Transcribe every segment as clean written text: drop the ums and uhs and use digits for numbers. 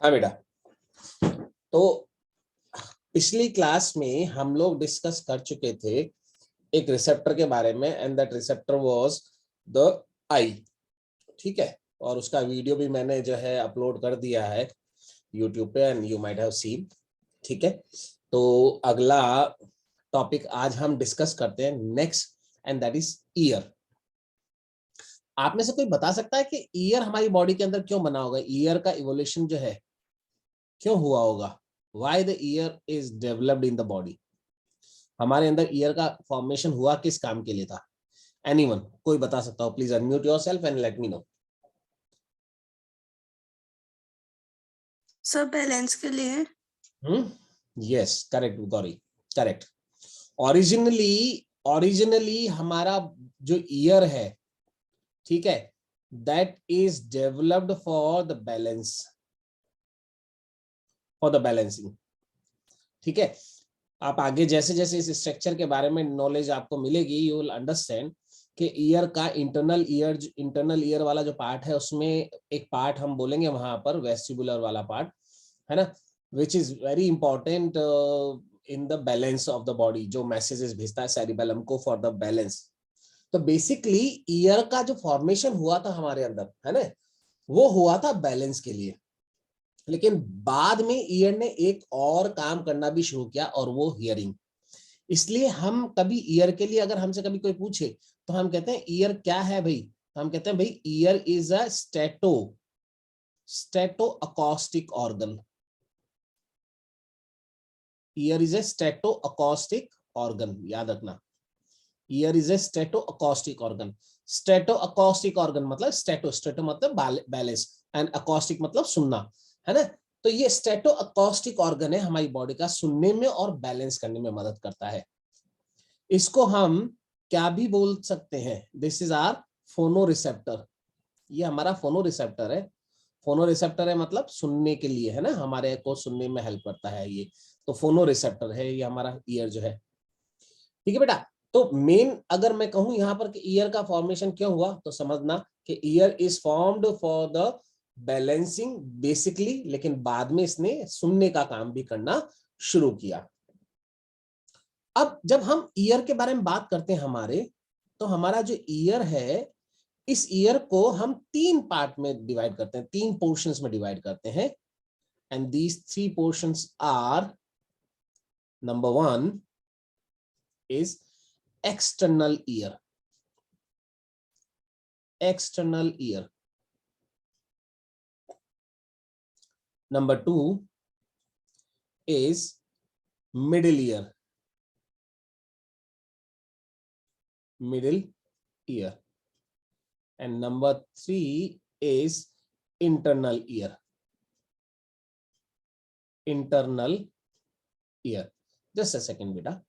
हाँ बेटा, तो पिछली क्लास में हम लोग डिस्कस कर चुके थे एक रिसेप्टर के बारे में, and that receptor was the eye. ठीक है, और उसका वीडियो भी मैंने जो है अपलोड कर दिया है यूट्यूब पे, and you might have seen. ठीक है, तो अगला टॉपिक आज हम डिस्कस करते हैं next, and that is year. आप में से कोई बता सकता है कि ईयर हमारी बॉडी के अंदर क्यों बना होगा? ईयर का इवोल्यूशन जो है क्यों हुआ होगा? Why the ear is developed in the body? हमारे अंदर ईयर का फॉर्मेशन हुआ किस काम के लिए था? एनीवन, कोई बता सकता हो? Please unmute yourself and let me know. Sir balance के लिए। Yes, correct Gauri, correct. Originally हमारा जो ईयर है, ठीक है, that is developed for the balance, for the balancing. ठीक है, आप आगे जैसे जैसे इस स्ट्रक्चर के बारे में नॉलेज आपको मिलेगी, यू विल अंडरस्टैंड कि ईयर का इंटरनल ईयर वाला जो पार्ट है, उसमें एक पार्ट हम बोलेंगे वहां पर वेस्टिबुलर वाला पार्ट है ना, which is very important in the balance of the body, जो मैसेजेस भेजता है सेरिबेलम को फॉर द बैलेंस। तो बेसिकली ईयर का जो फॉर्मेशन हुआ था हमारे अंदर, है ना, वो हुआ था बैलेंस के लिए। लेकिन बाद में ईयर ने एक और काम करना भी शुरू किया, और वो हियरिंग। इसलिए हम कभी ईयर के लिए, अगर हमसे कभी कोई पूछे तो हम कहते हैं ईयर क्या है भाई? तो हम कहते हैं भाई ear is a stato acoustic organ. Ear is a stato acoustic organ, याद रखना। Ear is a stato acoustic organ. Stato acoustic organ मतलब स्टेटो मतलब बैलेंस, एंड अकॉस्टिक मतलब सुनना, है ना। तो ये स्टेटो अकॉस्टिक ऑर्गन है, हमारी बॉडी का सुनने में और बैलेंस करने में मदद करता है। इसको हम क्या भी बोल सकते हैं? दिस इज आर फोनो रिसेप्टर। ये हमारा फोनो रिसेप्टर है। फोनो रिसेप्टर है मतलब सुनने के लिए, है ना, हमारे को सुनने में हेल्प करता है ये। तो फोनो रिसेप्टर है ये हमारा ईयर जो है। ठीक है बेटा, तो मेन अगर मैं कहूं यहाँ पर कि ईयर का फॉर्मेशन क्यों हुआ, तो समझना कि year is formed for the balancing basically, लेकिन बाद में इसने सुनने का काम भी करना शुरू किया। अब जब हम ईयर के बारे में बात करते हैं हमारे, तो हमारा जो ईयर है, इस ईयर को हम तीन पार्ट में डिवाइड करते हैं, तीन पोर्शंस में डिवाइड करते हैं। And these three portions are, number one is external ear. External ear. Number two is middle ear. Middle ear. And number three is internal ear. Internal ear. Just a second beta.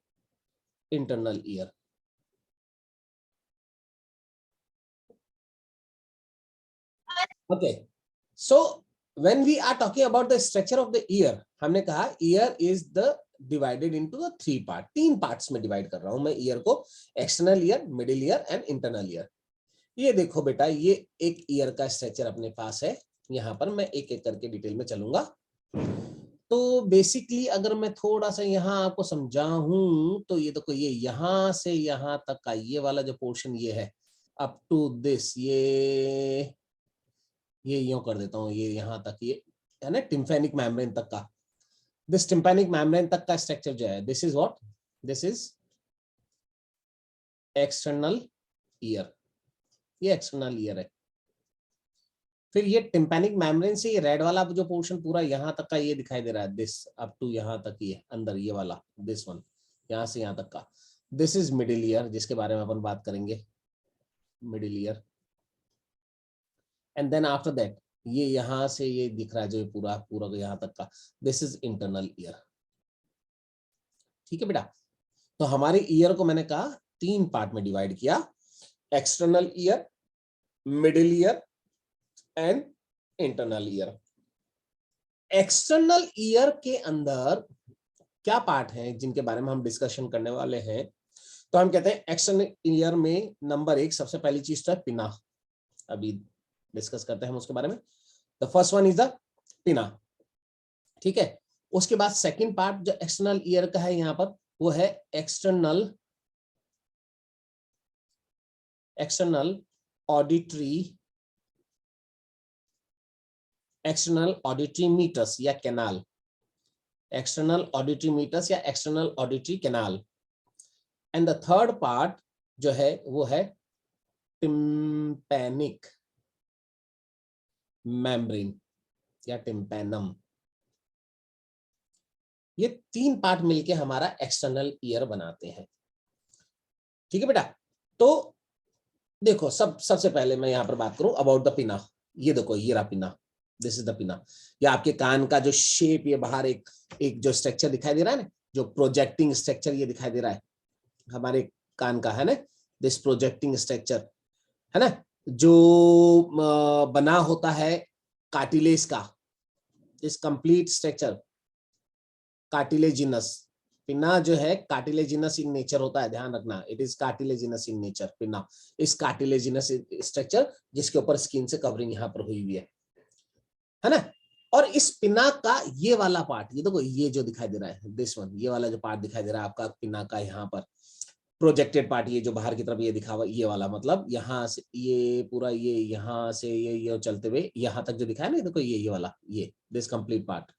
Internal ear. Okay, so when we are talking about the structure of the ear, हमने कहा ear is the divided into the three part, तीन parts में divide कर रहा हूं मैं ear को, external ear, middle ear and internal ear। ये देखो बेटा, ये एक ईयर का स्ट्रक्चर अपने पास है। यहाँ पर मैं एक एक करके डिटेल में चलूंगा। तो बेसिकली अगर मैं थोड़ा सा यहाँ आपको समझाऊं, तो ये देखो, ये यहाँ से यहाँ तक का ये वाला जो पोर्शन ये है, अप टू दिस, ये यूं कर देता हूँ, ये यहाँ तक, ये है ना टिम्फेनिक मेम्ब्रेन तक का। दिस टिम्फेनिक मेम्ब्रेन तक का स्ट्रक्चर जो है, this is what, this is external year. ये एक्सटर्नल ईयर है। फिर ये टिम्पैनिक मेम्ब्रेन से ये रेड वाला जो पोर्शन पूरा यहाँ तक का ये दिखाई दे रहा है, दिस अप टू यहाँ तक, ये अंदर ये वाला, दिस वन, यहाँ से यहाँ तक का, दिस इज मिडिल ईयर, जिसके बारे में अपन बात करेंगे, middle ear. And then after that ये यहाँ से ये दिख रहा है जो पूरा पूरा यहाँ तक का, दिस इज इंटरनल ईयर। ठीक है बेटा, तो हमारे ईयर को मैंने कहा तीन पार्ट में डिवाइड किया, external ear, middle ear and internal ear. External year के अंदर क्या पार्ट है जिनके बारे में हम डिस्कशन करने वाले हैं? तो हम कहते हैं एक्सटर्नल ईयर में नंबर एक, सबसे पहली चीज तो है पिना। अभी डिस्कस करते हैं हम उसके बारे में। The first one is the पिना। ठीक है। उसके बाद सेकंड पार्ट जो एक्सटर्नल ईयर का है यहाँ पर, वो है एक्सटर्नल ऑडिटरी मीटर्स या कैनाल, एक्सटर्नल ऑडिटरी मीटर्स या external auditory canal. And the third part जो है वो है टिम्पैनिक मेम्ब्रेन या टिम्पैनम। ये तीन पार्ट मिलके हमारा एक्सटर्नल ईयर बनाते हैं। ठीक है बेटा। तो देखो सबसे पहले मैं यहां पर बात करूं अबाउट द पिना। ये देखो ये रहा पिना, दिस इज द पिना। ये आपके कान का जो शेप, ये बाहर एक जो स्ट्रक्चर दिखाई दे रहा है ना, जो प्रोजेक्टिंग स्ट्रक्चर ये दिखाई दे रहा है हमारे कान का, है ना, दिस प्रोजेक्टिंग स्ट्रक्चर, है ना, जो बना होता है कार्टिलेज का, दिस कंप्लीट स्ट्रक्चर कार्टिलेजिनस। पिना जो है कार्टिलेजिनस इन नेचर होता है, ध्यान रखना, it is cartilaginous in nature. पिना इस कार्टिलेजिनस स्ट्रक्चर जिसके ऊपर स्किन से कवरिंग यहाँ पर हुई हुई है ना। और इस पिना का ये वाला पार्ट, ये देखो ये जो दिखाई दे रहा है, दिस वन, ये वाला जो पार्ट दिखाई दे रहा है आपका पिना का, यहाँ पर प्रोजेक्टेड पार्ट, ये जो बाहर की तरफ ये दिखा हुआ, ये वाला मतलब यहाँ से ये पूरा, ये यहाँ से ये चलते हुए यहाँ तक जो दिखाया ना, देखो ये वाला, ये दिस कंप्लीट पार्ट।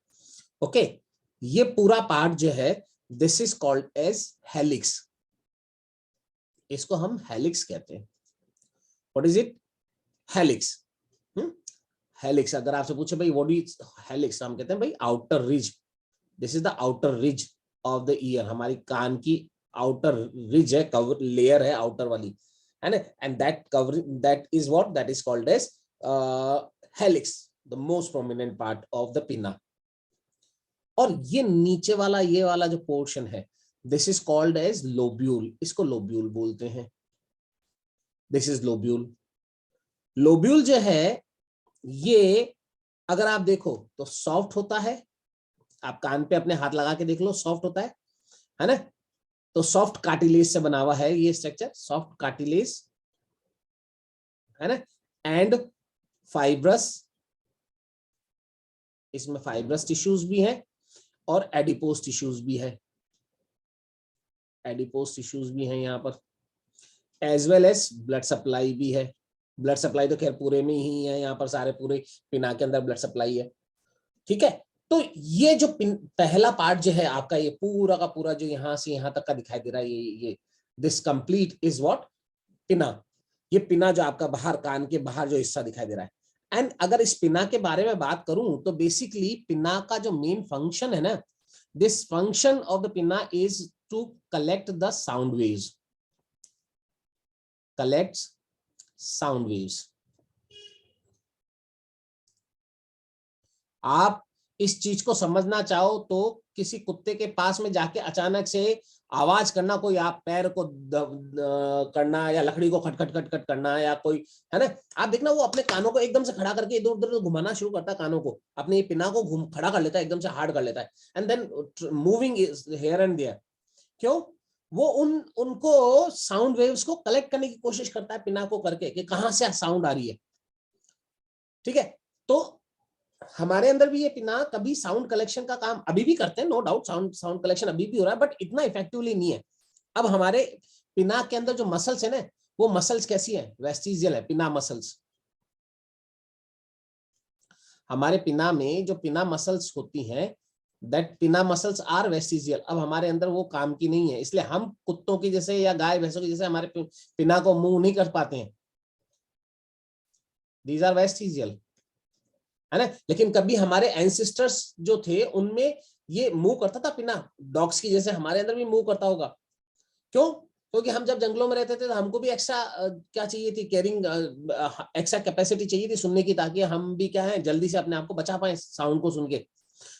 ओके, ये पूरा पार्ट जो है this is called as helix. इसको हम हेलिक्स कहते हैं। What is it? Helix. Helix, अगर आपसे पूछे भाई व्हाट इज हेलिक्स, हम कहते हैं भाई outer ridge, this is the outer ridge of the ear. हमारी कान की आउटर रिज है, कवर लेयर है आउटर वाली, है ना, and that cover, that is what, that is called as helix, the most prominent part of the pinna. और ये नीचे वाला, ये वाला जो पोर्शन है, this is called as lobule, इसको लोब्यूल बोलते हैं। This is lobule. लोब्यूल जो है ये अगर आप देखो तो सॉफ्ट होता है, आप कान पे अपने हाथ लगा के देख लो, सॉफ्ट होता है ना। तो सॉफ्ट कार्टिलेज से बना हुआ है ये स्ट्रक्चर, सॉफ्ट कार्टिलेज, है ना, एंड फाइब्रस, इसमें फाइब्रस टिश्यूज भी है और एडिपोज टिश्यूज भी है, एडिपोज टिश्यूज भी हैं यहाँ पर, as well as blood supply भी है। ब्लड सप्लाई तो खैर पूरे में ही है, यहाँ पर सारे पूरे पिना के अंदर ब्लड सप्लाई है। ठीक है। तो ये जो पहला पार्ट जो है आपका, ये पूरा का पूरा जो यहाँ से यहाँ तक का दिखाई दे रहा है, ये दिस कंप्लीट इज व्हाट, पिना। ये पिना जो आपका बाहर, कान के बाहर जो हिस्सा दिखाई दे रहा है। एंड अगर इस पिना के बारे में बात करूं तो बेसिकली पिना का जो मेन फंक्शन है ना, this function of the pinna is to collect the sound waves, collects sound waves। आप इस चीज को समझना चाहो तो किसी कुत्ते के पास में जाके अचानक से आवाज करना, कोई आप पैर को करना या लकड़ी को खटखट खटखट करना या कोई, है ना, आप देखना वो अपने कानों को एकदम से खड़ा करके इधर उधर घुमाना शुरू करता है, कानों को अपने पिना को खड़ा कर लेता है, एकदम से हार्ड कर लेता है, and then moving here and there. क्यों? वो उनको साउंड वेव्स को कलेक्ट करने की कोशिश करता है पिना को करके, कि कहां से साउंड आ रही है। ठीक है। तो हमारे अंदर भी ये पिना कभी साउंड कलेक्शन का काम अभी भी करते हैं, नो डाउट, साउंड कलेक्शन अभी भी हो रहा है, बट इतना इफेक्टिवली नहीं है। अब हमारे पिना के अंदर जो मसल्स है ना, वो मसल्स कैसी है? वेस्टिजियल है पिना मसल्स। हमारे पिना में जो पिना मसल्स होती हैं, दैट पिना मसल्स आर वेस्टिजियल। अब हमारे अंदर वो काम की नहीं है, इसलिए हम कुत्तों की जैसे या गाय भैंसों की जैसे हमारे पिना को मूव नहीं कर पाते हैं, दीज आर वेस्टिजियल, है ना। लेकिन कभी हमारे एंसेस्टर्स जो थे उनमें ये मूव करता था पिना, डॉग्स की जैसे हमारे अंदर भी मूव करता होगा। क्यों? क्योंकि हम जब जंगलों में रहते थे तो हमको भी एक्स्ट्रा क्या चाहिए थी, केयरिंग, एक्स्ट्रा कैपेसिटी चाहिए थी सुनने की, ताकि हम भी क्या है जल्दी से अपने आप को बचा पाए साउंड को सुन के।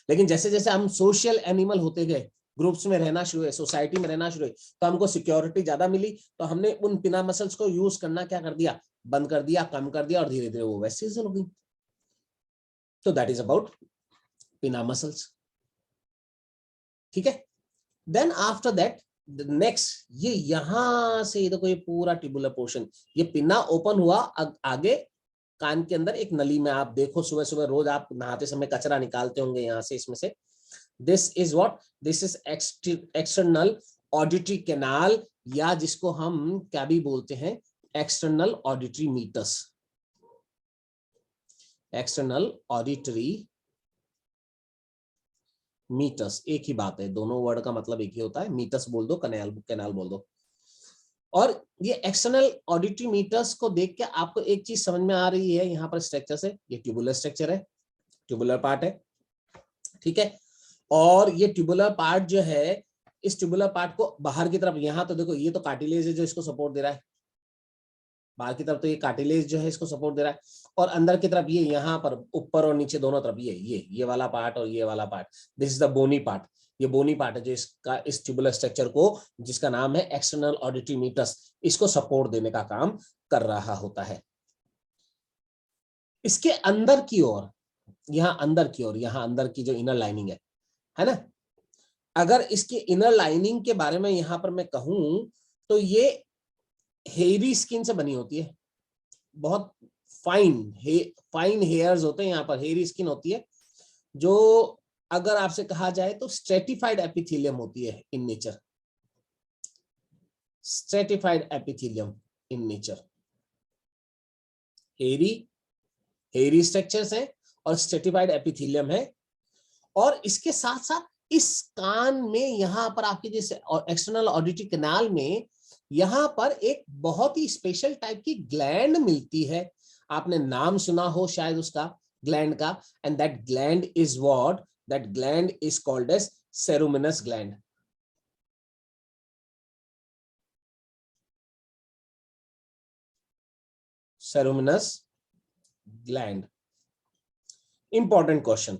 लेकिन जैसे जैसे हम सोशल एनिमल होते गए, ग्रुप्स में रहना शुरू हुए, सोसाइटी में रहना शुरू हुए, तो हमको सिक्योरिटी ज्यादा मिली, तो हमने उन पिना मसल्स को यूज करना क्या कर दिया, बंद कर दिया, कम कर दिया, और धीरे धीरे वो वैसे हो गई। तो दैट इज अबाउट पिना मसल्स। ठीक है। देन आफ्टर दैट नेक्स्ट, ये यहां से देखो, ये पूरा टिबुलर पोर्शन, ये पिना ओपन हुआ आगे कान के अंदर एक नली में, आप देखो सुबह सुबह रोज आप नहाते समय कचरा निकालते होंगे यहाँ से, इसमें से। This is what, this is external auditory canal, या जिसको हम क्या भी बोलते हैं, external auditory meatus. External auditory meatus एक ही बात है, दोनों वर्ड का मतलब एक ही होता है। मीटस बोल दो, कैनाल कैनाल बोल दो। और ये एक्सटर्नल ऑडिटरी मीटर्स को देख के आपको एक चीज समझ में आ रही है यहाँ पर स्ट्रक्चर से, ये ट्यूबुलर स्ट्रक्चर है, ट्यूबुलर पार्ट है, ठीक है। और ये ट्यूबुलर पार्ट जो है, इस ट्यूबुलर पार्ट को बाहर की तरफ, यहाँ तो देखो ये तो कार्टिलेज है जो इसको सपोर्ट दे रहा है, बाहर की तरफ तो ये कार्टिलेज जो है इसको सपोर्ट दे रहा है, और अंदर की तरफ ये यहाँ पर ऊपर और नीचे दोनों तरफ ये वाला पार्ट और ये वाला part, this is the bony part. ये बोनी पार्ट है जो इसका, इस ट्यूबुलर स्ट्रक्चर को, जिसका नाम है एक्सटर्नल ऑडिटरी मीटस, इसको सपोर्ट देने का काम कर रहा होता है। इसके अंदर की ओर, यहाँ अंदर की ओर, यहाँ अंदर की जो इनर लाइनिंग है ना, अगर इसके इनर लाइनिंग के बारे में यहाँ पर मैं कहूं तो ये हेयरी स्किन से बनी होती है, बहुत फाइन हेयर्स होते हैं यहाँ पर, हेयरी स्किन होती है, जो अगर आपसे कहा जाए तो स्ट्रेटिफाइड एपिथेलियम होती है in nature, stratified epithelium in nature. Hairy structures है और स्ट्रेटिफाइड एपिथेलियम है। और इसके साथ साथ इस कान में यहाँ पर आपके जैसे एक्सटर्नल ऑडिटरी कैनाल में यहाँ पर एक बहुत ही स्पेशल टाइप की ग्लैंड मिलती है, आपने नाम सुना हो शायद उसका, ग्लैंड का, and that gland is what, that gland is called as ceruminous gland. Ceruminous gland, important question,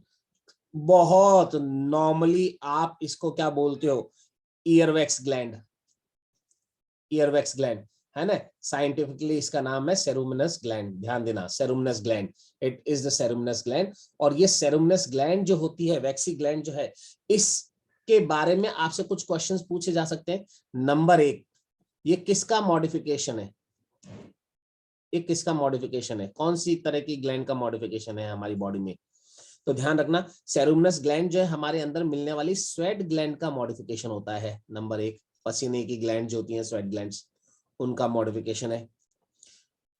बहुत नॉर्मली आप इसको क्या बोलते हो, ईयरवैक्स ग्लैंड, ईयरवैक्स ग्लैंड है ना, साइंटिफिकली इसका नाम है सेरुमिनस ग्लैंड, ध्यान देना, ceruminous gland, it is the ceruminous gland. और ये सेरुमिनस ग्लैंड जो होती है, वैक्सी ग्लैंड जो है, इसके बारे में आपसे कुछ क्वेश्चंस पूछे जा सकते हैं। नंबर 1, ये किसका मॉडिफिकेशन है, ये किसका मॉडिफिकेशन है, कौन सी तरह की ग्लैंड का मॉडिफिकेशन है हमारी बॉडी में? तो ध्यान रखना, सेरुमिनस ग्लैंड जो है हमारे अंदर मिलने वाली स्वेट ग्लैंड का मॉडिफिकेशन होता है। नंबर 1, पसीने की ग्लैंड जो होती है, स्वेट ग्लैंड्स, उनका मॉडिफिकेशन है,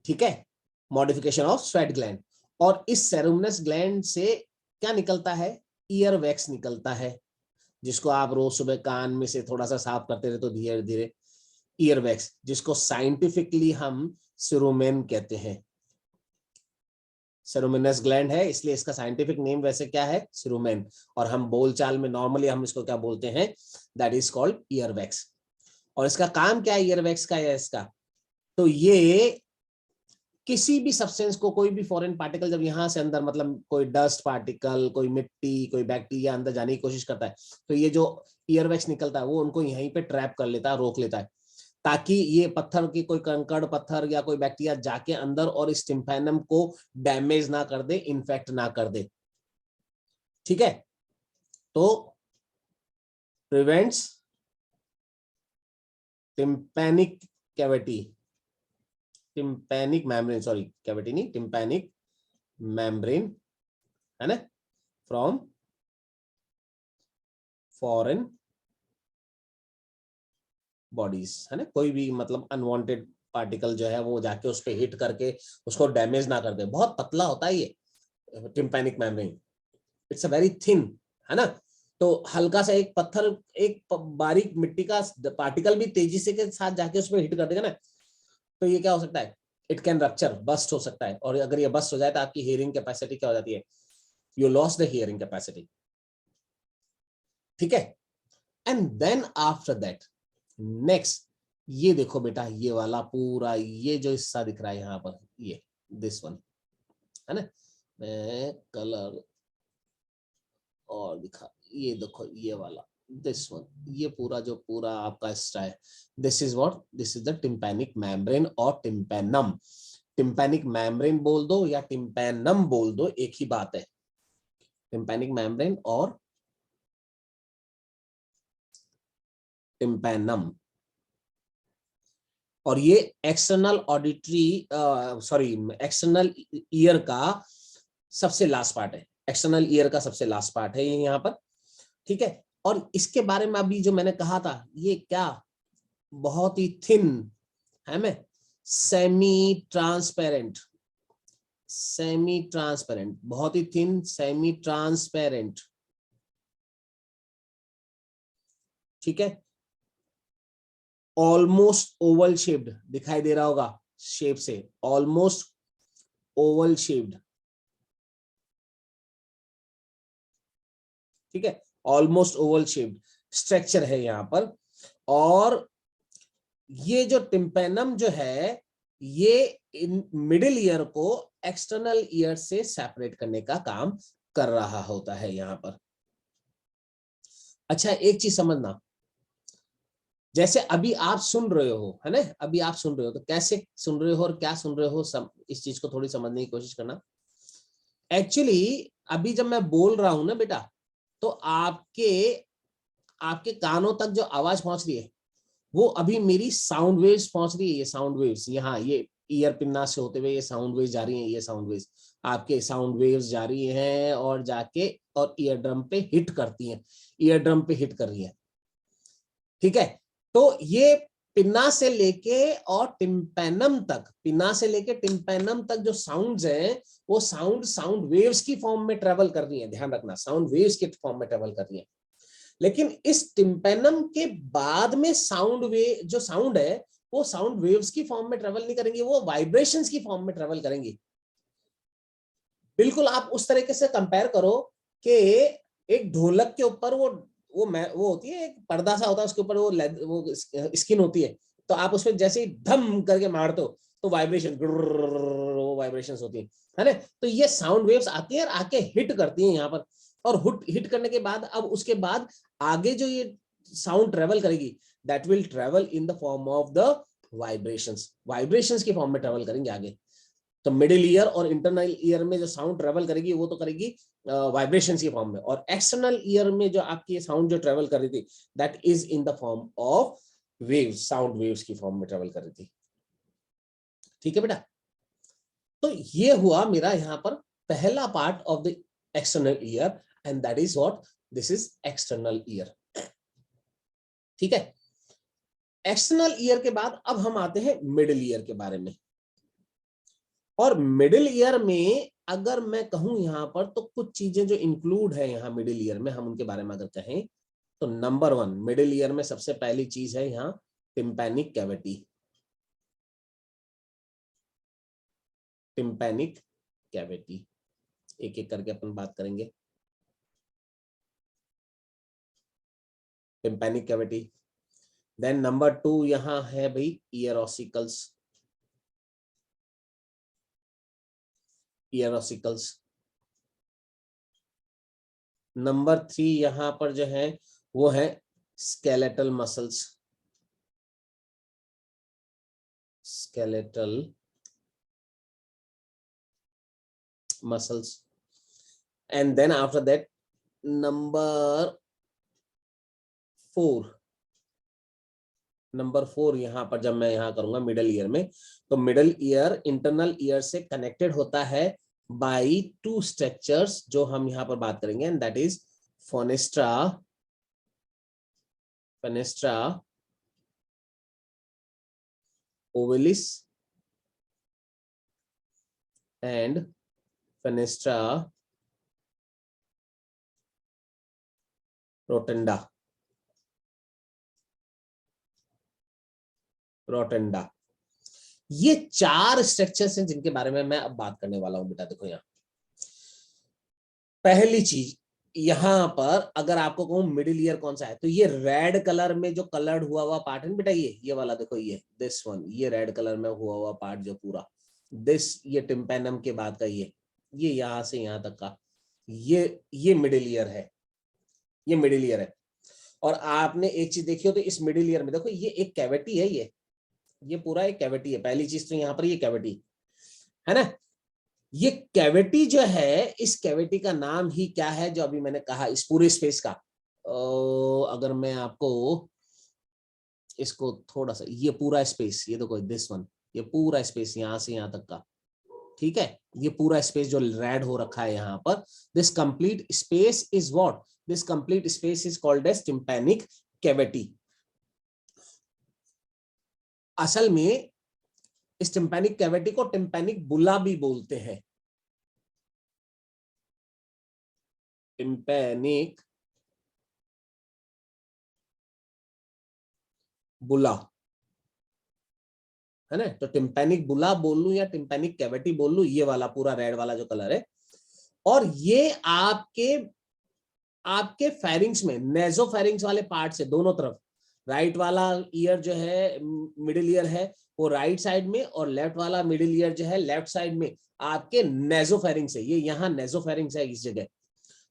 ठीक है, मॉडिफिकेशन ऑफ स्वेट ग्लैंड। और इस सेरुमिनस ग्लैंड से क्या निकलता है, ईयर वैक्स निकलता है, जिसको आप रोज सुबह कान में से थोड़ा सा साफ करते रहे तो धीरे धीरे ईयर वैक्स, जिसको साइंटिफिकली हम सिरोमेन कहते हैं। सेरुमिनस ग्लैंड है, इसलिए इसका साइंटिफिक नेम वैसे क्या है, सिरोमेन, और हम बोलचाल में नॉर्मली हम इसको क्या बोलते हैं, that is called ear wax. और इसका काम क्या है ईयर वैक्स का या इसका, तो ये किसी भी सब्सटेंस को, कोई भी फॉरेन पार्टिकल जब यहाँ से अंदर, मतलब कोई डस्ट पार्टिकल, कोई मिट्टी, कोई बैक्टीरिया अंदर जाने की कोशिश करता है, तो ये जो ईयरवैक्स निकलता है वो उनको यहीं पे ट्रैप कर लेता है, रोक लेता है, ताकि ये पत्थर की कोई कंकड़ पत्थर या कोई बैक्टीरिया जाके अंदर और इस टिम्पैनम को डैमेज ना कर दे, इन्फेक्ट ना कर दे, ठीक है। तो prevents tympanic cavity, tympanic membrane, sorry cavity नहीं, टिम्पैनिक मेम्ब्रेन है ना, फ्रॉम फॉरेन बॉडीज, है ना, कोई भी मतलब अनवांटेड पार्टिकल जो है वो जाके उस पर हिट करके उसको डैमेज ना कर दे। बहुत पतला होता है ये tympanic membrane, it's a very thin, है ना। तो हल्का सा एक पत्थर, एक बारीक मिट्टी का पार्टिकल भी तेजी से के साथ जाके उस पर हिट कर देगा ना, तो ये क्या हो सकता है, इट कैन रप्चर, बस्ट हो सकता है। और अगर ये बस्ट हो जाए तो आपकी हियरिंग कैपेसिटी क्या हो जाती है, you loss the hearing capacity, ठीक है। And then after that, next, ये देखो बेटा, ये वाला पूरा ये जो हिस्सा दिख रहा है यहाँ पर, ये दिस वन, है ना, मैं कलर और दिखा, ये देखो ये वाला, दिस वन, ये पूरा जो पूरा आपका हिस्सा है, this is what, this is the tympanic membrane और टिम्पैनम। टिम्पैनिक मेम्ब्रेन बोल दो या टिम्पैनम बोल दो, एक ही बात है, टिम्पैनिक मेम्ब्रेन और टिम्पैनम। और ये एक्सटर्नल ऑडिटरी एक्सटर्नल ईयर का सबसे लास्ट पार्ट है, एक्सटर्नल ईयर का सबसे लास्ट पार्ट है ये यहाँ पर, ठीक है। और इसके बारे में अभी जो मैंने कहा था, ये क्या बहुत ही थिन है, मैं सेमी ट्रांसपेरेंट, बहुत ही थिन सेमी ट्रांसपेरेंट, ठीक है। ऑलमोस्ट ओवल शेप्ड, दिखाई दे रहा होगा शेप से, ऑलमोस्ट ओवल शेप्ड, ठीक है, ऑलमोस्ट ओवल शेप्ड स्ट्रक्चर है यहाँ पर। और ये जो टिम्पेनम जो है, ये इन मिडिल ईयर को एक्सटर्नल ईयर से सेपरेट करने का काम कर रहा होता है यहाँ पर। अच्छा, एक चीज समझना, जैसे अभी आप सुन रहे हो, है ना, अभी आप सुन रहे हो, तो कैसे सुन रहे हो और क्या सुन रहे हो, इस चीज को थोड़ी समझने की कोशिश करना। एक्चुअली अभी जब मैं बोल रहा हूं ना बेटा, तो आपके आपके कानों तक जो आवाज पहुंच रही है, वो अभी मेरी साउंड वेव्स पहुंच रही है, ये साउंड वेव्स यहाँ, ये ईयर पिन्ना से होते हुए ये साउंड वेव्स जा रही हैं, ये साउंड वेव्स आपके साउंड वेव्स जा रही हैं और जाके और ईयर ड्रम पे हिट करती हैं, ईयर ड्रम पे हिट कर रही है, ठीक है। तो ये पिन्ना से लेके और टिम्पैनम तक, पिन्ना से लेके टिम्पैनम तक जो साउंड्स हैं, वो साउंड वेव्स की फॉर्म में ट्रेवल कर रही हैं, ध्यान रखना, साउंड वेव्स के फॉर्म में ट्रेवल कर रही हैं। लेकिन इस टिम्पैनम के बाद में साउंड वेव जो साउंड है, वो साउंड वेव्स की फॉर्म में ट्रेवल नहीं करेंगे, वो वाइब्रेशंस की फॉर्म में ट्रेवल करेंगी। बिल्कुल आप उस तरीके से कंपेयर करो कि एक ढोलक के ऊपर वो होती है, एक पर्दा सा होता है, उसके ऊपर वो स्किन होती है, तो आप उसमें जैसे ही धम करके मारते हो तो वाइब्रेशन, वो वाइब्रेशंस होती है ना। तो ये साउंड वेव्स आती है और आके हिट करती हैं यहाँ पर, और हिट करने के बाद अब उसके बाद आगे जो ये साउंड ट्रेवल करेगी, that will travel in the form of the vibrations की फॉर्म में ट्रेवल करेंगे आगे। तो मिडिल ईयर और इंटरनल ईयर में जो साउंड ट्रेवल करेगी, वो तो करेगी वाइब्रेशंस की फॉर्म में, और एक्सटर्नल ईयर में जो आपकी साउंड जो ट्रेवल कर रही थी, that is in the form of waves, sound waves की फॉर्म में ट्रेवल कर रही थी, ठीक है बेटा। तो ये हुआ मेरा यहाँ पर पहला part of the external ear, and that is what, this is external year, ठीक है। एक्सटर्नल ईयर के बाद अब हम आते हैं मिडिल ईयर के बारे में। और मिडिल ईयर में अगर मैं कहूं यहां पर, तो कुछ चीजें जो इंक्लूड है यहां मिडिल ईयर में, हम उनके बारे में अगर कहें, तो नंबर 1 मिडिल ईयर में सबसे पहली चीज है यहाँ टिम्पैनिक कैविटी, टिम्पैनिक कैविटी, एक एक करके अपन बात करेंगे। टिम्पैनिक कैविटी, देन नंबर 2 यहां है भाई ear ossicles, ear ossicles. Number 3 यहां पर जो है वो है skeletal muscles, skeletal muscles. And then after that number 4, number 4 यहां पर जब मैं यहां करूंगा मिडल ईयर में, तो मिडल ईयर इंटरनल ईयर से कनेक्टेड होता है बाय 2 स्ट्रक्चर्स जो हम यहां पर बात करेंगे, and that is fenestra, fenestra ovalis and fenestra rotunda, rotunda. ये 4 स्ट्रक्चर्स हैं जिनके बारे में मैं अब बात करने वाला हूं बेटा। देखो यहाँ पहली चीज, यहां पर अगर आपको कहूं मिडिल ईयर कौन सा है, तो ये रेड कलर में जो कलर्ड हुआ हुआ पार्ट है बेटा, ये वाला देखो, ये दिस वन, ये रेड कलर में हुआ हुआ पार्ट जो पूरा दिस, ये टिम्पैनम के बाद का ये यहां से यहां तक का, ये मिडिल ईयर है, ये मिडिल ईयर है। और आपने एक चीज देखी हो तो इस मिडिल ईयर में देखो, ये एक कैविटी है, ये पूरा एक कैविटी है। पहली चीज तो यहाँ पर ये कैविटी है ना, ये कैविटी जो है, इस कैविटी का नाम ही क्या है जो अभी मैंने कहा, इस पूरे स्पेस का, अगर मैं आपको इसको थोड़ा सा, ये पूरा स्पेस, ये देखो दिस वन, ये पूरा स्पेस यहां से यहां तक का, ठीक है, ये पूरा स्पेस जो रेड हो रखा है यहां पर, this complete space is what, this complete space is called as tympanic cavity. असल में इस टिम्पैनिक कैविटी को टिम्पैनिक बुला भी बोलते हैं, टिम्पैनिक बुला, है ना। तो टिम्पैनिक बुला बोल लू या टिम्पैनिक कैविटी बोल लू, ये वाला पूरा रेड वाला जो कलर है, और ये आपके आपके फेरिंग्स में, नेजोफेरिंग्स वाले पार्ट से दोनों तरफ, राइट वाला ईयर जो है मिडिल ईयर है वो राइट साइड में, और लेफ्ट वाला मिडिल ईयर जो है लेफ्ट साइड में, आपके नेजोफेरिंग्स है, ये यहाँ नेजोफेरिंग्स है इस जगह,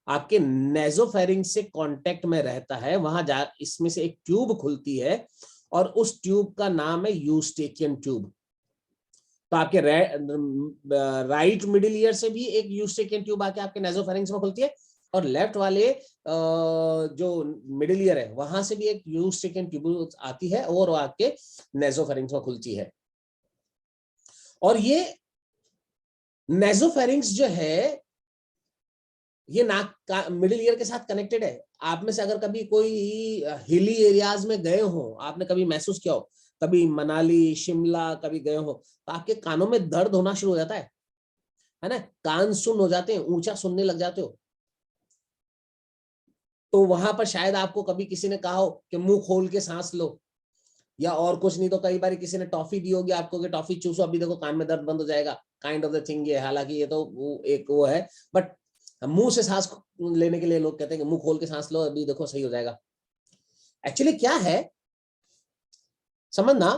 आपके नेजोफेरिंग्स से कांटेक्ट में रहता है, वहां जा इसमें से एक ट्यूब खुलती है और उस ट्यूब का नाम है यूस्टेकियन ट्यूब। तो आपके राइट मिडिल ईयर से भी एक यूस्टेकियन ट्यूब आके आपके नेजोफेरिंग्स में खुलती है, और लेफ्ट वाले जो मिडिल ईयर है वहां से भी एक यूस्टेकियन ट्यूब आती है और वो आपके नेजोफेरिंग्स में खुलती है। और ये नेजोफेरिंग्स जो है ये नाक का मिडिल ईयर के साथ कनेक्टेड है। आप में से अगर कभी कोई हिली एरियाज में गए हो, आपने कभी महसूस किया हो, कभी मनाली शिमला कभी गए हो, तो आपके कानों में दर्द होना शुरू हो जाता है ना, कान सुन हो जाते हैं, ऊंचा सुनने लग जाते हो। तो वहां पर शायद आपको कभी किसी ने कहा हो कि मुंह खोल के सांस लो, या और कुछ नहीं तो कई बार किसी ने टॉफी दी होगी आपको कि टॉफी चूसो, अभी देखो कान में दर्द बंद हो जाएगा, काइंड ऑफ द थिंग ये। हालांकि ये तो एक वो है, बट मुंह से सांस लेने के लिए लोग कहते हैं कि मुंह खोल के सांस लो, अभी देखो सही हो जाएगा। एक्चुअली क्या है समझना,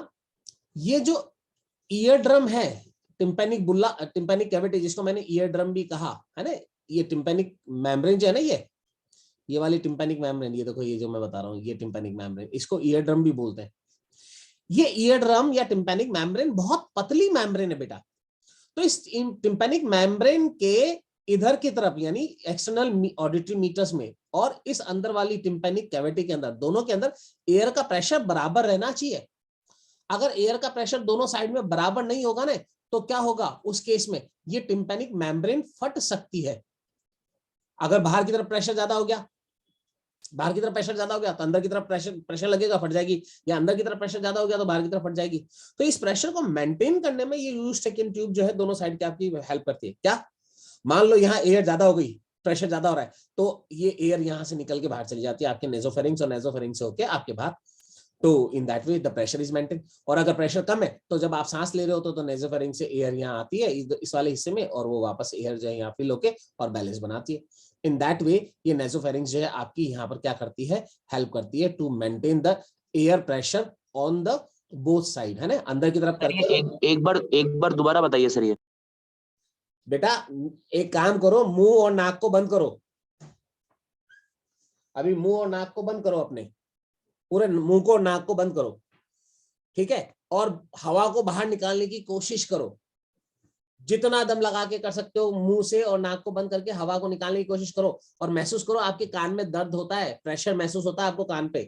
ये जो ईयर ड्रम है, टिम्पैनिक बुल्ला, टिम्पैनिक कैविटी जिसको मैंने ईयर ड्रम भी कहा है ना, ये टिम्पैनिक मेम्ब्रेन जो है ना, ये वाली टिम्पैनिक मेम्ब्रेन, ये देखो ये जो मैं बता रहा हूँ, ये टिम्पैनिक मेम्ब्रेन, इसको ईयर ड्रम भी बोलते हैं। ये ईयर ड्रम या टिम्पैनिक मेम्ब्रेन बहुत पतली मेम्ब्रेन है बेटा। तो इस टिम्पैनिक मेम्ब्रेन के इधर की तरफ यानी एक्सटर्नल ऑडिटरी मीटर्स में और इस अंदर वाली टिम्पैनिक कैविटी के अंदर, दोनों के अंदर एयर का प्रेशर बराबर रहना चाहिए। अगर एयर का प्रेशर दोनों साइड में बराबर नहीं होगा ना, तो क्या होगा उस केस में, ये टिम्पैनिक मेम्ब्रेन फट सकती है। अगर बाहर की तरफ प्रेशर ज्यादा हो गया, बाहर की तरफ प्रेशर ज्यादा हो गया तो अंदर की तरफ प्रेशर लगेगा, फट जाएगी, या अंदर की तरफ प्रेशर ज्यादा हो गया तो बाहर की तरफ फट जाएगी। तो इस प्रेशर को मेंटेन करने में ये यूस्टेकियन ट्यूब जो है दोनों साइड की आपकी हेल्प करती है। क्या मान लो यहाँ एयर ज्यादा हो गई, प्रेशर ज्यादा हो रहा है, तो ये एयर यहाँ से निकल के बाहर चली जाती है आपके नेजोफेरिंग्स, और नेजोफेरिंग्स से होके आपके बाहर। तो in that way the pressure is maintain. और अगर प्रेशर कम है तो जब आप सांस ले रहे हो तो नेजोफेरिंग से एयर यहाँ आती है इस वाले हिस्से में, और वो वापस एयर जो है यहाँ फिल होके और बैलेंस बनाती है। इन दैट वे ये नेजोफेरिंग्स जो है आपकी यहाँ पर क्या करती है, हेल्प करती है to maintain the air pressure on the both side, है ना, अंदर की तरफ करके। एक बार दोबारा बताइए सर ये। बेटा एक काम करो, मुंह और नाक को बंद करो, अभी मुंह और नाक को बंद करो, अपने पूरे मुंह को और नाक को बंद करो, ठीक है, और हवा को बाहर निकालने की कोशिश करो, जितना दम लगा के कर सकते हो, मुंह से और नाक को बंद करके हवा को निकालने की कोशिश करो, और महसूस करो आपके कान में दर्द होता है, प्रेशर महसूस होता है आपको कान पे।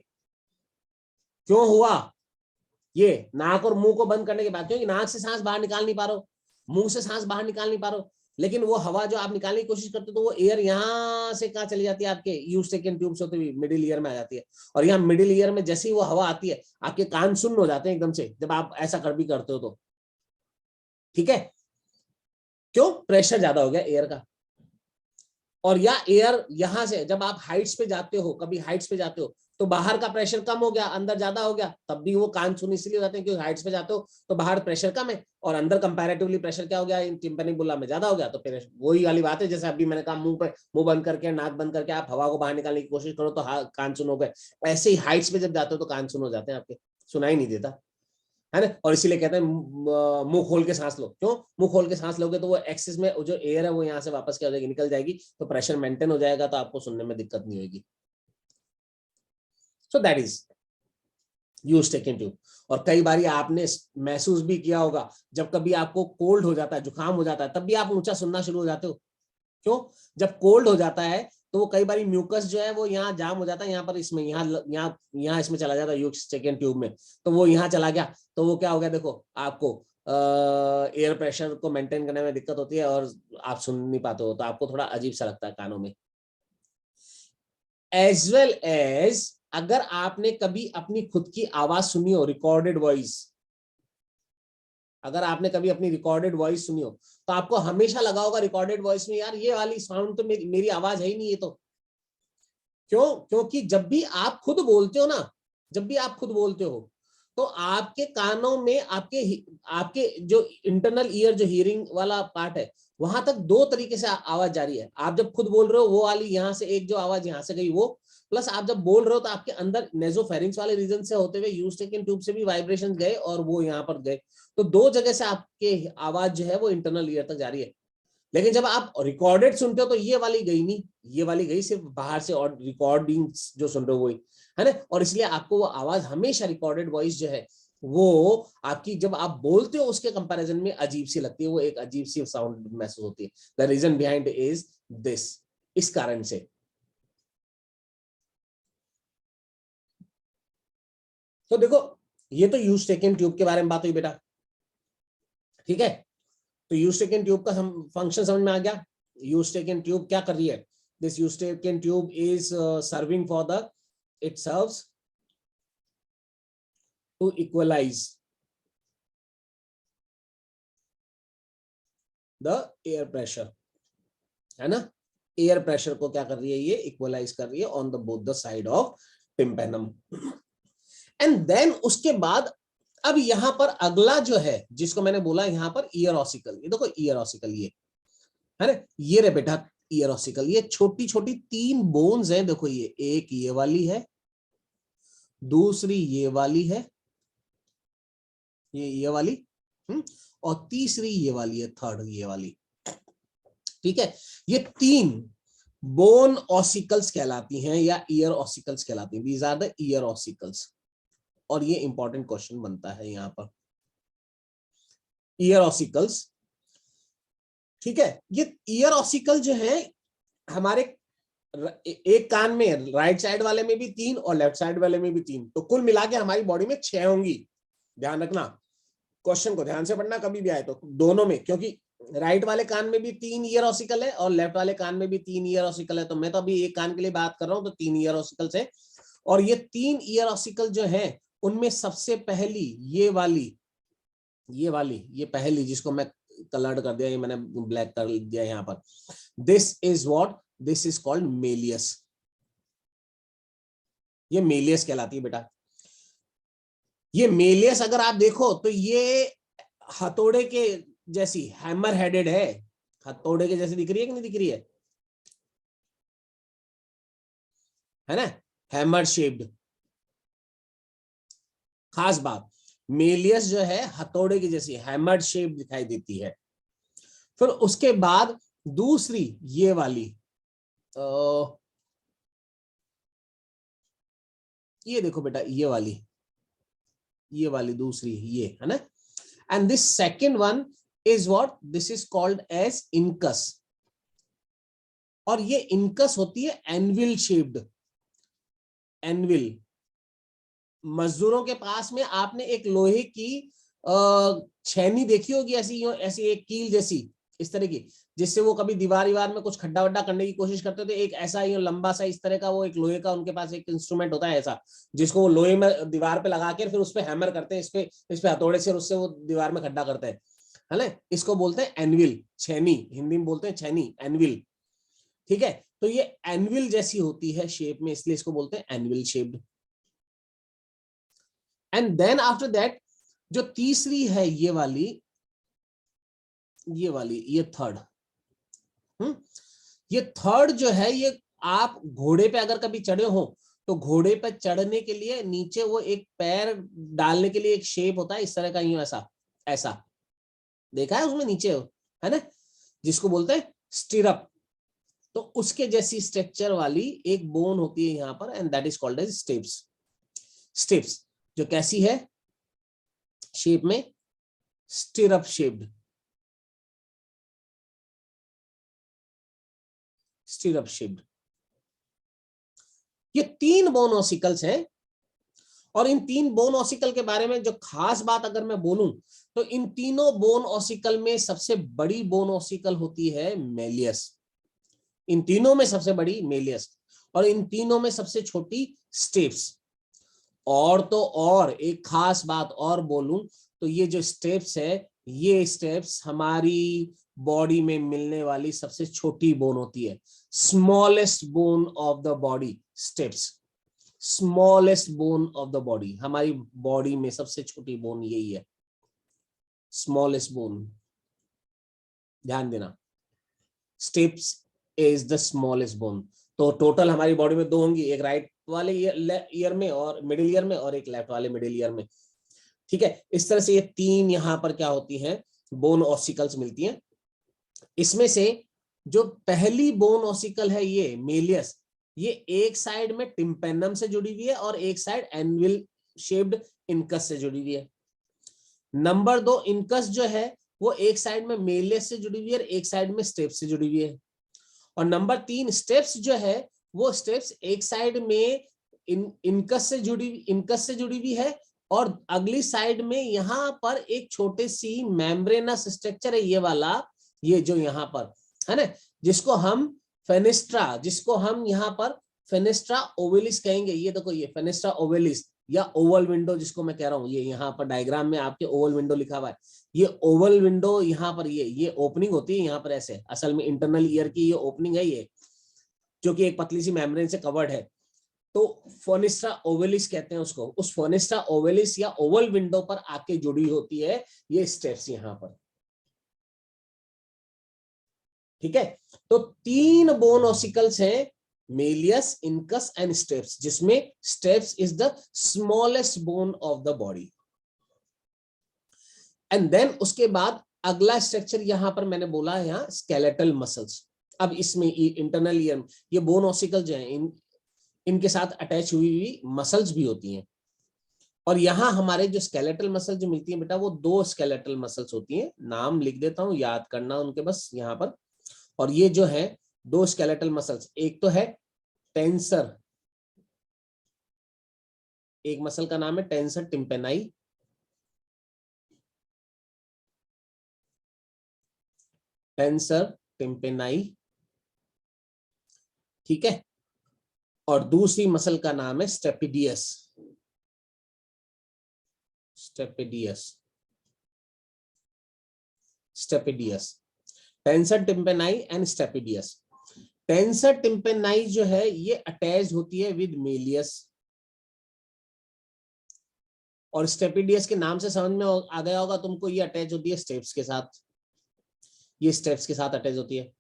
क्यों हुआ ये? नाक और मुंह को बंद करने के बाद, क्योंकि नाक से सांस बाहर निकाल नहीं पा रहे हो, मुंह से सांस बाहर निकाल नहीं पा रहे हो, लेकिन वो हवा जो आप निकालने की कोशिश करते हो तो वो एयर यहाँ से कहाँ चली जाती है, आपके यूस्टेकियन ट्यूब से होते हुए मिडिल ईयर में आ जाती है, और यहाँ मिडिल ईयर में जैसे ही वो हवा आती है आपके कान सुन्न हो जाते हैं एकदम से, जब आप ऐसा कर भी करते हो तो, ठीक है, क्यों? प्रेशर ज्यादा हो गया एयर का। और या एयर यहां से जब आप हाइट्स पे जाते हो, कभी हाइट्स पे जाते हो तो बाहर का प्रेशर कम हो गया, अंदर ज्यादा हो गया, तब भी वो कान सुन इसलिए हो जाते हैं क्योंकि हाइट्स पे जाते हो तो बाहर प्रेशर कम है, और अंदर कंपैरेटिवली प्रेशर क्या हो गया, इन टिम्पैनिक बुला में ज्यादा हो गया, तो फिर वही वाली बात है, जैसे अभी मैंने कहा मुंह बंद करके, नाक बंद करके आप हवा को बाहर निकालने की कोशिश करो तो कान सुन हो गए, ऐसे ही हाइट्स पे जब जाते हो तो कान सुन हो जाते हैं आपके, सुनाई नहीं देता, है ना। और इसीलिए कहते हैं मुंह खोल के सांस लो। क्यों? मुंह खोल के सांस लोगे तो वो एक्सिस में जो एयर है वो यहाँ से वापस क्या हो जाएगी, निकल जाएगी, तो प्रेशर मेंटेन हो जाएगा, तो आपको सुनने में दिक्कत नहीं होगी। So that is Eustachian tube. और कई बार आपने महसूस भी किया होगा, जब कभी आपको कोल्ड हो जाता है, जुकाम हो जाता है, तब भी आप ऊंचा सुनना शुरू हो जाते हो। क्यों? जब कोल्ड हो जाता है तो वो कई बार म्यूकस जो है वो यहाँ जाम हो जाता है, यहाँ पर इसमें यहाँ इसमें चला जाता है यूस्टेकियन ट्यूब में, तो वो यहाँ चला गया, तो वो क्या हो गया, देखो आपको एयर प्रेशर को मेंटेन करने में दिक्कत होती है और आप सुन नहीं पाते हो, तो आपको थोड़ा अजीब सा लगता है कानों में। एज वेल एज अगर आपने कभी अपनी खुद की आवाज सुनी हो, रिकॉर्डेड वॉइस, अगर आपने कभी अपनी रिकॉर्डेड वॉइस सुनी हो, तो आपको हमेशा लगा होगा रिकॉर्डेड वॉइस में यार ये वाली साउंड तो मेरी आवाज है ही नहीं, ये तो क्यों? क्योंकि जब भी आप खुद बोलते हो ना, जब भी आप खुद बोलते हो, तो आपके कानों में आपके जो इंटरनल ईयर, जो हियरिंग वाला पार्ट है, वहां तक दो तरीके से आवाज जा रही है। आप जब खुद बोल रहे हो वो वाली यहाँ से एक जो आवाज यहाँ से गई वो, प्लस आप जब बोल रहे हो तो आपके अंदर नेजोफेरिंक्स वाले रीजन से होते हुए यूस्टेकियन ट्यूब से भी वाइब्रेशन गए और वो यहाँ पर गए, तो दो जगह से आपके आवाज जो है वो इंटरनल ईयर तक जा रही है। लेकिन जब आप रिकॉर्डेड सुनते हो तो ये वाली गई नहीं, ये वाली गई सिर्फ बाहर से, और रिकॉर्डिंग्स जो सुन रहे हो वही है ना, और इसलिए आपको वो आवाज हमेशा रिकॉर्डेड वॉइस जो है वो आपकी जब आप बोलते हो उसके कंपैरिजन में अजीब सी लगती है, वो एक अजीब सी साउंड महसूस होती है। The reason behind is this, इस कारण से। तो देखो ये तो यूस्टेकियन ट्यूब के बारे में बात हुई बेटा, ठीक है। तो यूस्टेकियन ट्यूब का फंक्शन समझ में आ गया। यूस्टेकियन ट्यूब क्या कर रही है? This eustachian tube is serving for the, it serves to equalize the air pressure, है ना। एयर प्रेशर को क्या कर रही है, ये इक्वलाइज कर रही है on the both the side of tympanum. And then उसके बाद अब यहां पर अगला जो है जिसको मैंने बोला यहां पर ईयर ऑसिकल, ये देखो ईयर ऑसिकल, ये है ना, ये रे बेटा ईयर ऑसिकल, ये छोटी छोटी तीन बोन्स हैं, देखो ये एक ये वाली है, दूसरी ये वाली है, ये वाली, और तीसरी ये वाली है, थर्ड ये वाली, ठीक है। ये तीन बोन ऑसिकल्स कहलाती हैं या ईयर ऑसिकल्स कहलाती हैं, these are the ear ossicles. और ये इंपॉर्टेंट क्वेश्चन बनता है यहां पर, ईयर ऑसिकल्स, ठीक है। ये ईयर ऑसिकल जो है हमारे एक कान में राइट साइड वाले में भी तीन और लेफ्ट साइड वाले में भी तीन, तो कुल मिला के हमारी बॉडी में 6 होंगी। ध्यान रखना, क्वेश्चन को ध्यान से पढ़ना कभी भी आए तो, दोनों में, क्योंकि राइट वाले कान में भी 3 ईयर ऑसिकल है और लेफ्ट वाले कान में भी 3 ईयर ऑसिकल है। तो मैं तो अभी एक कान के लिए बात कर रहा हूं, तो 3 ईयर ऑसिकल्स है। और ये 3 ईयर ऑसिकल जो है उनमें सबसे पहली ये पहली जिसको मैं कलर्ड कर दिया, ये मैंने ब्लैक कर दिया यहाँ पर, this is what, this is called Méliès. ये मेलियस कहलाती है बेटा। ये मेलियस अगर आप देखो तो ये हथौड़े के जैसी, हैमर हेडेड है, हथौड़े के जैसी दिख रही है कि नहीं दिख रही है ना, हैमर शेप्ड। खास बात, मेलियस जो है हथौड़े की जैसी हैमर्ड शेप दिखाई देती है। फिर उसके बाद दूसरी ये वाली, ये देखो बेटा ये वाली दूसरी ये है ना, and this second one is what, this is called as incus. और ये इनकस होती है एनविल शेप्ड। एनविल, मजदूरों के पास में आपने एक लोहे की छेनी देखी होगी, ऐसी ऐसी एक कील जैसी इस तरह की, जिससे वो कभी दीवार में कुछ खड्डा वड्डा करने की कोशिश करते थे। एक ऐसा ही लंबा सा इस तरह का वो एक लोहे का उनके पास एक इंस्ट्रूमेंट होता है ऐसा, जिसको वो लोहे में दीवार पे लगा के फिर उस पे हैमर करते हैं, इस पे हथौड़े से, और उससे वो दीवार में खड्डा करते हैं, है ना। इसको बोलते हैं एनविल, छेनी, हिंदी में बोलते हैं छेनी, एनविल, ठीक है। तो ये एनविल जैसी होती है शेप में, इसलिए इसको बोलते हैं anvil shaped. And then after that जो तीसरी है ये वाली, ये थर्ड, ये थर्ड जो है, ये आप घोड़े पे अगर कभी चढ़े हो तो घोड़े पे चढ़ने के लिए नीचे वो एक पैर डालने के लिए एक शेप होता है इस तरह का, यूं ऐसा ऐसा देखा है उसमें नीचे, है ना, जिसको बोलते हैं स्टिरअप। तो उसके जैसी स्ट्रक्चर वाली एक बोन होती है यहां पर, and that is called as stapes. Stapes जो कैसी है शेप में, स्टिरअप शेप्ड, स्टिरअप शेप्ड, ये 3 बोन ऑसिकल्स हैं, और इन 3 बोन ऑसिकल के बारे में जो खास बात अगर मैं बोलूं तो इन तीनों बोन ऑसिकल में सबसे बड़ी बोन ऑसिकल होती है मेलियस। इन तीनों में सबसे बड़ी मेलियस, और इन तीनों में सबसे छोटी स्टेप्स। और तो और एक खास बात और बोलूं तो ये जो स्टेप्स है, ये स्टेप्स हमारी बॉडी में मिलने वाली सबसे छोटी बोन होती है। Smallest bone of the body steps, smallest bone of the body, हमारी बॉडी में सबसे छोटी बोन यही है, स्मॉलेस्ट बोन। ध्यान देना, steps is the smallest bone. तो टोटल हमारी बॉडी में 2 होंगी, एक राइट वाले ईयर में और मिडिल ईयर में, और एक लेफ्ट वाले मिडिल ईयर में। ठीक है, इस तरह से ये 3 यहां पर क्या होती हैं, बोन ऑसिकल्स मिलती हैं। इसमें से जो पहली बोन ऑसिकल है ये मेलियस, ये एक साइड में टिम्पेनम से जुड़ी हुई है और एक साइड एनविल शेप्ड इनकस से जुड़ी हुई है। नंबर 2 इनकस जो है वो एक साइड में मेलियस से जुड़ी हुई है, एक साइड में स्टेप्स से जुड़ी हुई है। और नंबर 3 स्टेप्स जो है वो स्टेप्स एक साइड में इनकस से जुड़ी हुई है, और अगली साइड में यहां पर एक छोटे सी मेम्ब्रेनस स्ट्रक्चर है, ये वाला, ये जो यहां पर है ना, जिसको हम यहां पर फेनेस्ट्रा ओवेलिस कहेंगे। ये देखो, ये फेनेस्ट्रा ओवेलिस या ओवल विंडो जिसको मैं कह रहा हूं, ये यहाँ पर डायग्राम में आपके ओवल विंडो लिखा हुआ है। ये ओवल विंडो यहाँ पर ये ओपनिंग होती है यहाँ पर ऐसे, असल में इंटरनल ईयर की ये ओपनिंग है, ये जो कि एक पतली सी मेम्ब्रेन से कवर्ड है। तो फेनेस्ट्रा ओवेलिस कहते हैं उसको। उस फेनेस्ट्रा ओवेलिस या ओवल विंडो पर आके जुड़ी होती है ये स्टेप्स यहाँ पर। ठीक है, तो 3 बोन ऑसिकल्स हैं, मेलियस, इनकस एंड स्टेप्स, जिसमें stapes is the smallest bone of the body. And then उसके बाद अगला स्ट्रक्चर यहां पर मैंने बोला है, यहाँ स्केलेटल मसल्स। अब इसमें इंटरनल ईयर, ये बोन ऑसिकल जो है, इनके साथ अटैच हुई मसल्स भी होती हैं। और यहाँ हमारे जो स्केलेटल मसल जो मिलती है बेटा, वो 2 स्केलेटल मसल्स होती हैं। नाम लिख देता हूं, याद करना उनके बस यहाँ पर। और ये जो है 2 स्केलेटल मसल्स, एक तो है टेंसर, एक मसल का नाम है टेंसर टिम्पेनाई, टेंसर टिम्पेनाई, ठीक है। और दूसरी मसल का नाम है stapedius, stapedius, stapedius, tensor टिम्पेनाई and stapedius. Tensor टिम्पेनाई जो है ये अटैच होती है विद मेलियस, और स्टेपिडियस के नाम से समझ में आ गया होगा तुमको, ये अटैच होती है स्टेप्स के साथ, ये स्टेप्स के साथ अटैच होती है।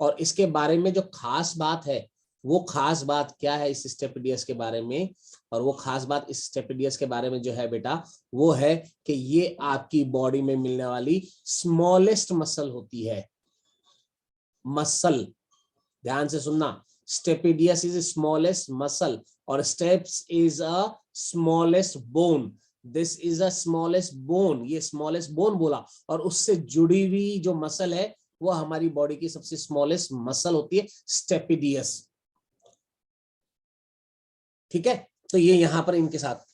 और इसके बारे में जो खास बात है, वो खास बात क्या है इस स्टेपिडियस के बारे में, और वो खास बात इस स्टेपिडियस के बारे में जो है बेटा, वो है कि ये आपकी बॉडी में मिलने वाली स्मॉलेस्ट मसल होती है। मसल, ध्यान से सुनना, स्टेपिडियस इज स्मॉलेस्ट मसल और steps is a smallest bone. This is a smallest bone, ये स्मॉलेस्ट बोन बोला, और उससे जुड़ी हुई जो मसल है वो हमारी बॉडी की सबसे स्मॉलेस्ट मसल होती है, स्टेपिडियस। ठीक है, तो ये यहां पर इनके साथ।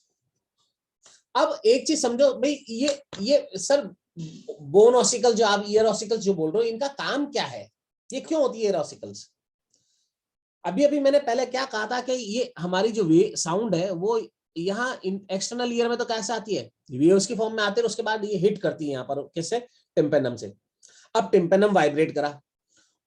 अब एक चीज समझो भाई, ये सर बोन ऑसिकल जो आप ईयर ऑसिकल्स जो बोल रहे हो, इनका काम क्या है, ये क्यों होती है ईयर ऑसिकल्स? अभी अभी मैंने पहले क्या कहा था कि ये हमारी जो साउंड है वो यहाँ एक्सटर्नल ईयर में तो कैसे आती है, वेव्स की फॉर्म में आते हैं, उसके बाद ये हिट करती है यहाँ पर किससे, टिम्पेनम से। अब टिम्पेनम वाइब्रेट करा,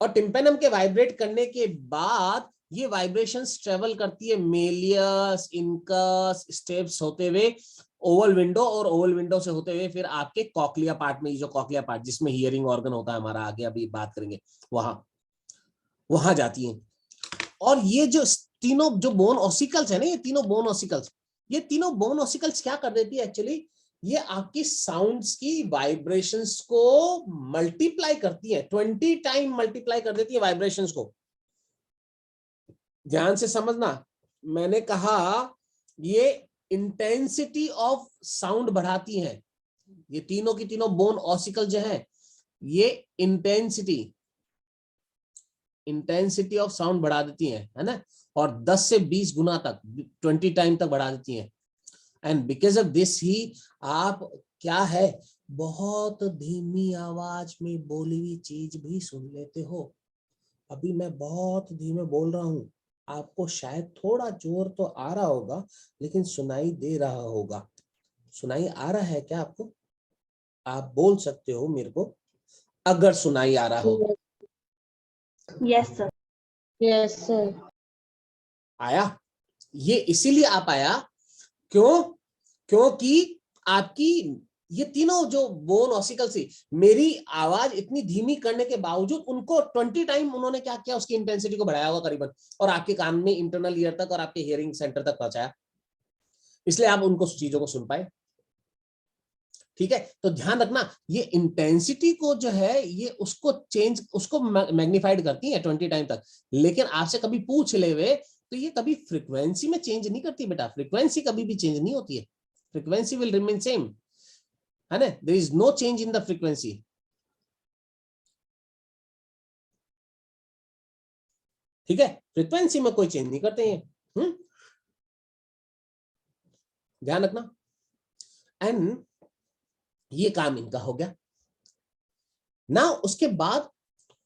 और टिम्पेनम के वाइब्रेट करने के बाद ये वाइब्रेशंस ट्रेवल करती है मेलियस, इनकस, स्टेप्स होते हुए ओवल विंडो, और ओवल विंडो से होते हुए फिर आपके कॉक्लिया पार्ट में, जो कॉक्लिया पार्ट जिसमें हियरिंग ऑर्गन होता है हमारा, आगे अभी बात करेंगे, वहां जाती है। और ये जो तीनों जो बोन ऑसिकल्स है ना, ये तीनों बोन ऑसिकल्स क्या कर देती है एक्चुअली, ये आपकी साउंड्स की वाइब्रेशंस को मल्टीप्लाई करती है, 20 टाइम मल्टीप्लाई कर देती है वाइब्रेशंस को। ध्यान से समझना, मैंने कहा ये इंटेंसिटी ऑफ साउंड बढ़ाती है। ये तीनों की तीनों बोन ऑसिकल जो है, ये इंटेंसिटी इंटेंसिटी ऑफ साउंड बढ़ा देती है ना, और 10 से 20 गुना तक 20 टाइम तक बढ़ा देती है। And because of this he आप क्या है, बहुत धीमी आवाज में बोली हुई चीज भी सुन लेते हो। अभी मैं बहुत धीमे बोल रहा हूं, आपको शायद थोड़ा जोर तो आ रहा होगा, लेकिन सुनाई दे रहा होगा। सुनाई आ रहा है क्या आपको? आप बोल सकते हो मेरे को अगर सुनाई आ रहा हो। Yes sir. Yes sir. आया? ये इसीलिए आप आया, क्यों? क्योंकि आपकी ये तीनों जो बोन ऑसिकल से मेरी आवाज इतनी धीमी करने के बावजूद उनको 20 टाइम उन्होंने क्या किया, उसकी इंटेंसिटी को बढ़ाया होगा करीबन, और आपके कान में इंटरनल ईयर तक और आपके हियरिंग सेंटर तक पहुंचाया, इसलिए आप उनको चीजों को सुन पाए। ठीक है, तो ध्यान रखना, ये इंटेंसिटी को जो है ये उसको चेंज, उसको मैग्नीफाइड करती है 20 टाइम तक, लेकिन आपसे कभी पूछ ले वे तो ये कभी फ्रीक्वेंसी में चेंज नहीं करती बेटा। फ्रीक्वेंसी कभी भी चेंज नहीं होती है, फ्रीक्वेंसी विल रिमेन सेम, है ना। There is no change in the frequency. ठीक है, फ्रीक्वेंसी में कोई चेंज नहीं करते हैं। ध्यान रखना। एंड ये काम इनका हो गया ना। उसके बाद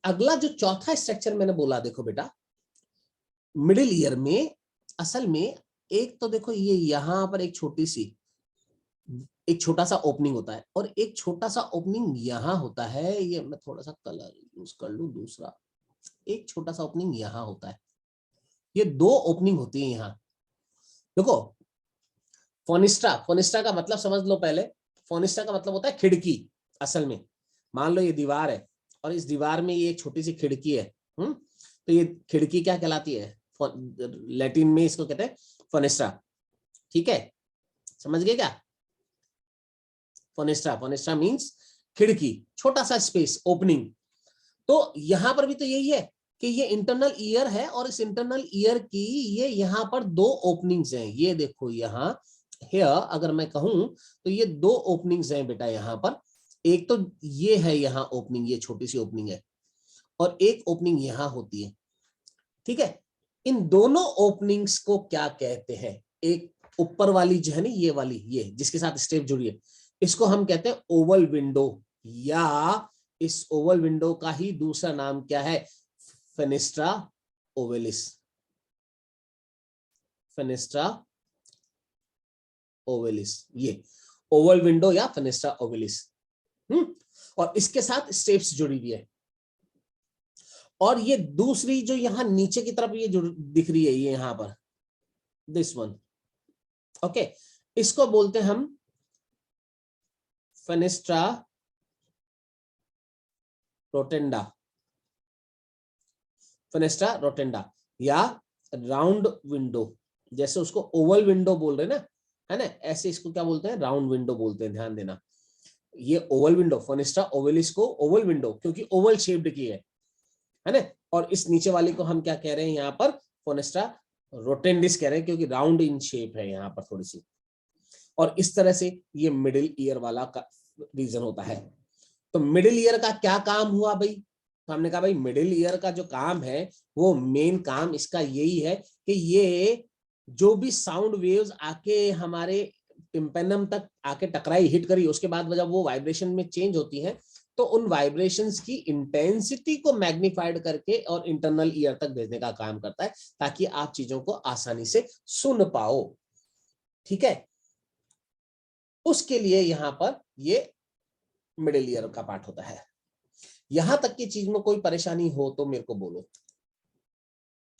अगला जो चौथा स्ट्रक्चर मैंने बोला, देखो बेटा, मिडिल ईयर में असल में एक तो देखो ये यहां पर एक छोटी सी, एक छोटा सा ओपनिंग होता है, और एक छोटा सा ओपनिंग यहां होता है। ये मैं थोड़ा सा कलर यूज कर लूं दूसरा। एक छोटा सा ओपनिंग यहां होता है, ये 2 ओपनिंग होती है यहां। देखो, फोनिस्ट्रा, फोनिस्ट्रा का मतलब समझ लो पहले। फोनिस्ट्रा का मतलब होता है खिड़की। असल में मान लो ये दीवार है, और इस दीवार में ये एक छोटी सी खिड़की है। तो ये खिड़की क्या कहलाती है? लैटिन में इसको कहते हैं फोनिस्ट्रा। ठीक है, समझ गए क्या? फोनिस्ट्रा, फोनिस्ट्रा मींस खिड़की, छोटा सा स्पेस, ओपनिंग। तो यहां पर भी तो यही है कि ये इंटरनल ईयर है, और इस इंटरनल ईयर की ये यहां पर 2 ओपनिंग्स हैं। ये देखो यहां हियर अगर मैं कहूं तो ये 2 ओपनिंग्स हैं बेटा यहां पर। एक तो ये है यहां ओपनिंग, ये छोटी सी ओपनिंग है, और एक ओपनिंग यहां होती है। ठीक है, इन दोनों ओपनिंग्स को क्या कहते हैं? एक ऊपर वाली जो है ना, ये वाली, ये जिसके साथ स्टेप जुड़ी है, इसको हम कहते हैं ओवल विंडो, या इस ओवल विंडो का ही दूसरा नाम क्या है? फेनिस्ट्रा ओवेलिस। फेनिस्ट्रा ओवेलिस, ये ओवल विंडो या फेनिस्ट्रा ओवेलिस। और इसके साथ स्टेप्स जुड़ी हुई है। और ये दूसरी जो यहां नीचे की तरफ ये जो दिख रही है, ये यहां पर दिस वन, ओके, इसको बोलते हैं हम फेनिस्ट्रा रोटेंडा। फेनिस्ट्रा रोटेंडा या राउंड विंडो, जैसे उसको ओवल विंडो बोल रहे ना, है ना, ऐसे इसको क्या बोलते हैं? राउंड विंडो बोलते हैं। ध्यान देना, ये ओवल विंडो, फेनिस्ट्रा ओवेलिस को ओवल विंडो क्योंकि ओवल शेप्ड की है ना। और इस नीचे वाली को हम क्या कह रहे हैं यहाँ पर? फेनिस्ट्रा रोटेंडिस कह रहे हैं, क्योंकि राउंड इन शेप है यहाँ पर थोड़ी सी। और इस तरह से ये मिडिल ईयर वाला का रीजन होता है। तो मिडिल ईयर का क्या काम हुआ भाई? तो हमने कहा भाई मिडिल ईयर का जो काम है, वो मेन काम इसका यही है कि ये जो भी साउंड वेव्स आके हमारे टिम्पेनम तक आके टकराई, हिट करी, उसके बाद जब वो वाइब्रेशन में चेंज होती है, तो उन वाइब्रेशंस की इंटेंसिटी को मैग्नीफाइड करके और इंटरनल ईयर तक भेजने का काम करता है, ताकि आप चीजों को आसानी से सुन पाओ। ठीक है, उसके लिए यहां पर ये मिडिल ईयर का पार्ट होता है। यहां तक की चीज में कोई परेशानी हो तो मेरे को बोलो।